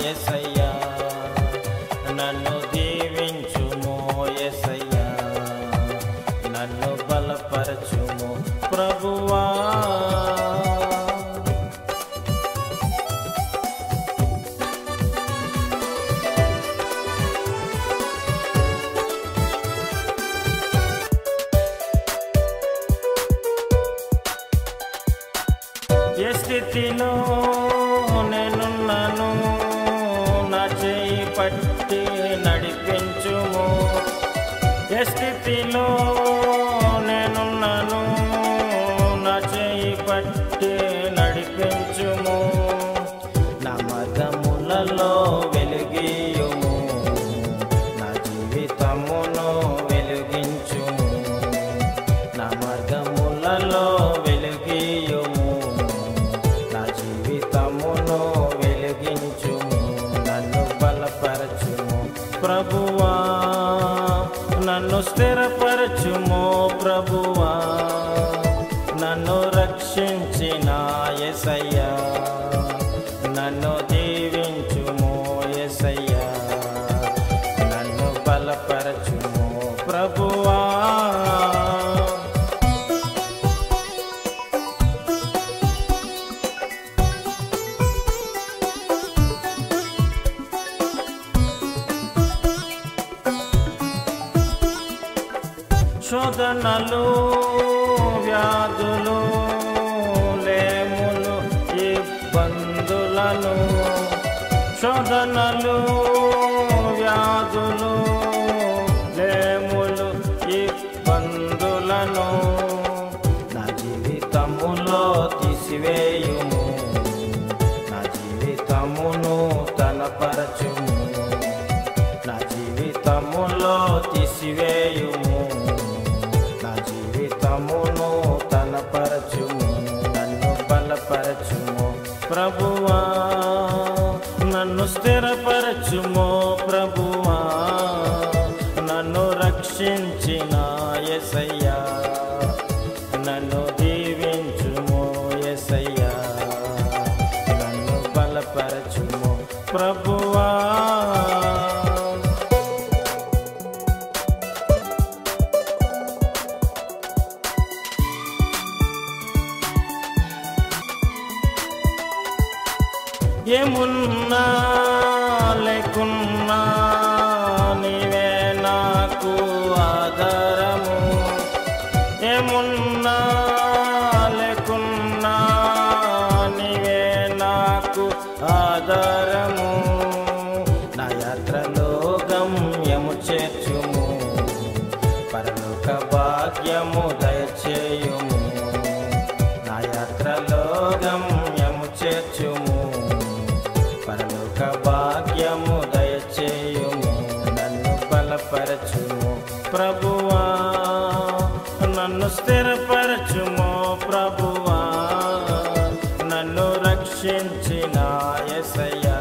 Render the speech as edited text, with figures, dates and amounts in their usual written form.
యేసయ్యా నన్ను దీవించుము యేసయ్యా నన్ను బలపరచుము ప్రభువా ఏ స్థితిలో నేనున్నాను నా చేయి పట్టి నడిపించుము ఏ స్థితిలో నేనున్నాను నా చేయి పట్టి నడిపించుము నా మార్గములలో వెలుగియుము నా జీవితమును వెలిగించుము నా మార్గములలో వెలుగియుము వెలిగించుము నన్ను బలపరచుము ప్రభువా నన్ను స్థిరపరచుము ప్రభువా నన్ను రక్షించిన యేసయ్యా నన్ను దీవించుము యేసయ్యా నన్ను బలపరచుము ప్రభువా శోధనలు వ్యాధులు లేములు ఇబ్బందులను శోధనలు వ్యాధులు లేములు ఇబ్బందులను నా జీవితములో తీసివేయుము నా జీవితమును తనపరచుము నా జీవితములో తీసివేయుము జీవితమును తనపరచుము నన్ను బలపరచుము ప్రభువా నన్ను స్థిరపరచుము ప్రభువా నన్ను రక్షించిన యేసయ్యా నన్ను దీవించుము యేసయ్యా నన్ను బలపరచుము ప్రభువా ఏమున్నా లేకున్నా నీవే నాకు ఆధారము ఏమున్నా లేకున్నా నీవే నాకు ఆధారము నా యాత్రలో గమ్యము చేర్చుము పరలోక భాగ్యము దయచేయుము నా యాత్రలో గమ్యము చేర్చుము పరలోక భాగ్యము దయచేయుము నన్ను బలపరచుము ప్రభువా నన్ను స్థిరపరచుము ప్రభువా నన్ను రక్షించిన యేసయ్యా